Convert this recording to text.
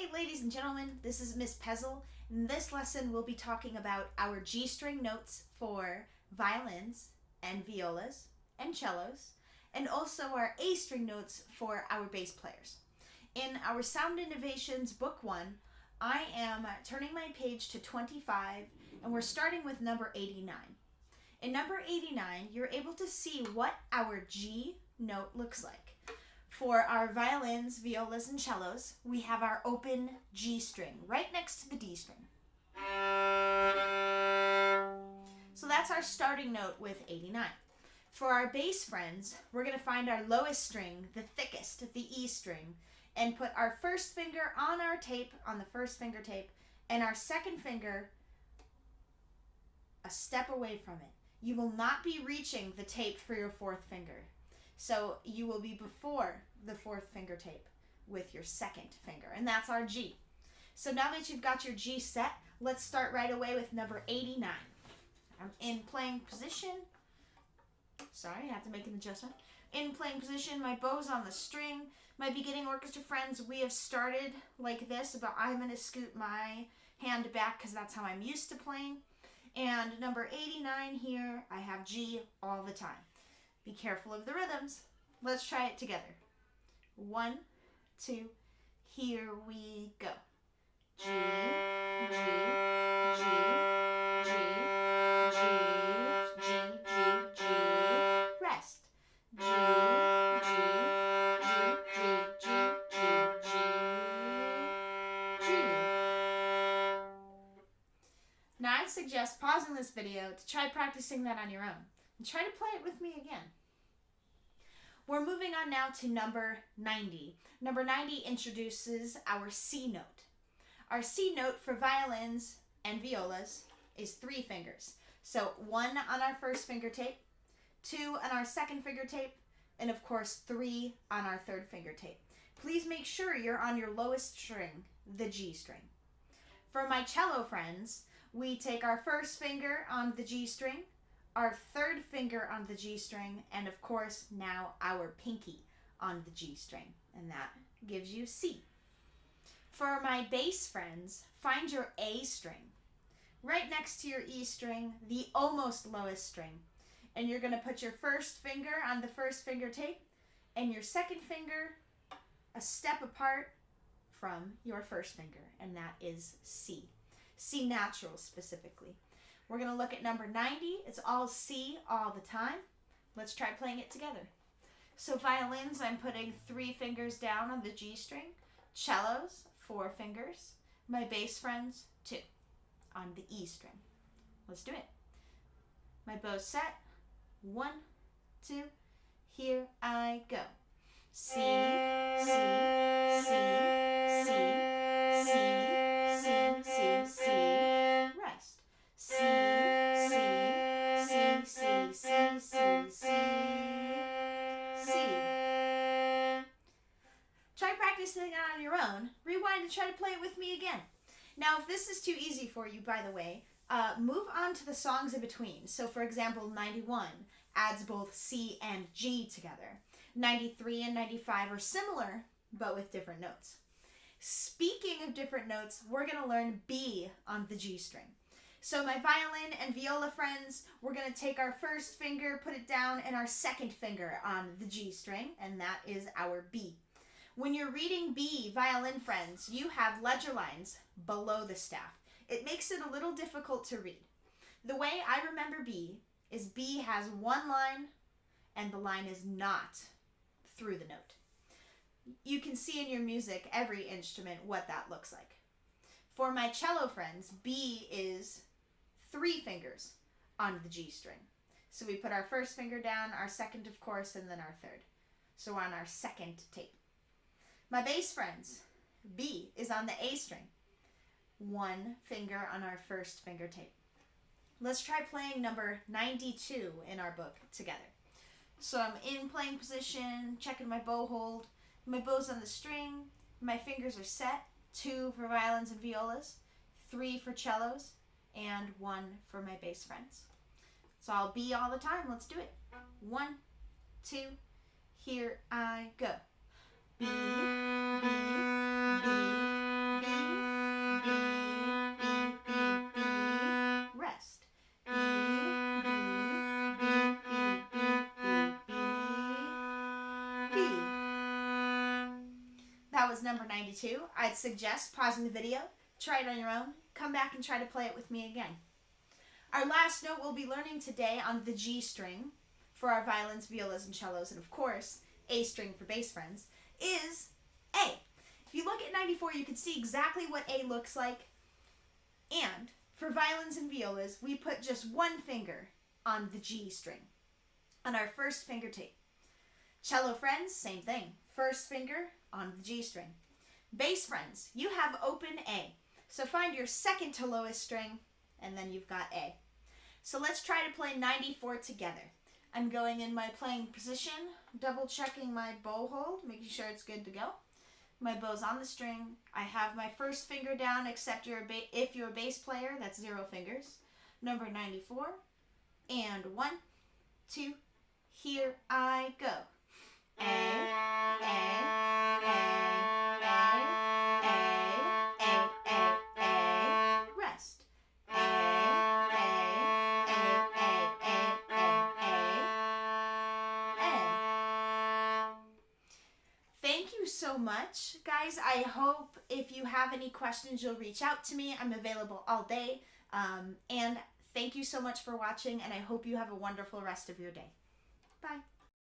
Hey ladies and gentlemen, this is Miss Pezel. In this lesson we'll be talking about our G string notes for violins and violas and cellos, and also our A string notes for our bass players. In our Sound Innovations Book 1, I am turning my page to 25 and we're starting with number 89. In number 89, you're able to see what our G note looks like. For our violins, violas, and cellos, we have our open G string right next to the D string. So that's our starting note with 89. For our bass friends, we're going to find our lowest string, the thickest, the E string, and put our first finger on our tape, on the first finger tape, and our second finger a step away from it. You will not be reaching the tape for your fourth finger. So you will be before the fourth finger tape with your second finger, and that's our G. So now that you've got your G set, let's start right away with number 89. I'm in playing position. Sorry, I have to make an adjustment. In playing position, my bow's on the string. My beginning orchestra friends, we have started like this, but I'm going to scoot my hand back because that's how I'm used to playing. And number 89 here, I have G all the time. Be careful of the rhythms. Let's try it together. 1, 2, here we go. G, G, G, G, G, G, G, G, rest. G, G, G, G, G, G, G, G. Now I'd suggest pausing this video to try practicing that on your own. And try to play it with me again. We're moving on now to number 90. Number 90 introduces our C note. Our C note for violins and violas is 3 fingers. So 1 on our first finger tape, 2 on our second finger tape, and of course 3 on our third finger tape. Please make sure you're on your lowest string, the G string. For my cello friends, we take our first finger on the G string, our third finger on the G string, and of course now our pinky on the G string, and that gives you C. For my bass friends, find your A string right next to your E string, the almost lowest string, and you're going to put your first finger on the first finger tape and your second finger a step apart from your first finger, and that is C. C natural specifically. We're going to look at number 90. It's all C all the time. Let's try playing it together. So violins, I'm putting 3 fingers down on the G string. Cellos, 4 fingers. My bass friends, 2 on the E string. Let's do it. My bow's set. 1, 2, here I go. C, C, C, C, C, C, C, C, rest. C, C, C, C, C, C, C, C. Try practicing it on your own. Rewind and try to play it with me again. Now, if this is too easy for you, by the way, move on to the songs in between. So, for example, 91 adds both C and G together. 93 and 95 are similar, but with different notes. Speaking of different notes, we're going to learn B on the G string. So my violin and viola friends, we're going to take our first finger, put it down, and our second finger on the G string, and that is our B. When you're reading B, violin friends, you have ledger lines below the staff. It makes it a little difficult to read. The way I remember B is B has one line, and the line is not through the note. You can see in your music, every instrument, what that looks like. For my cello friends, B is 3 fingers on the G string. So we put our first finger down, our second, of course, and then our third. So we're on our second tape. My bass friends, B is on the A string. 1 finger on our first finger tape. Let's try playing number 92 in our book together. So I'm in playing position, checking my bow hold. My bow's on the string. My fingers are set. 2 for violins and violas, 3 for cellos, and 1 for my bass friends. So I'll B all the time. Let's do it. 1, 2, here I go. B, B, B, number 92, I'd suggest pausing the video, try it on your own, come back and try to play it with me again. Our last note we'll be learning today on the G string for our violins, violas, and cellos, and of course, A string for bass friends, is A. If you look at 94, you can see exactly what A looks like. And for violins and violas, we put just one finger on the G string, on our first finger tape. Cello friends, same thing. First finger on the G string. Bass friends, you have open A. So find your second to lowest string, and then you've got A. So let's try to play 94 together. I'm going in my playing position, double checking my bow hold, making sure it's good to go. My bow's on the string. I have my first finger down, except if you're a bass player, that's 0 fingers. Number 94. And 1, 2, here I go. A, A, A, rest. Thank you so much, guys. I hope if you have any questions, you'll reach out to me. I'm available all day. And thank you so much for watching, and I hope you have a wonderful rest of your day. Bye.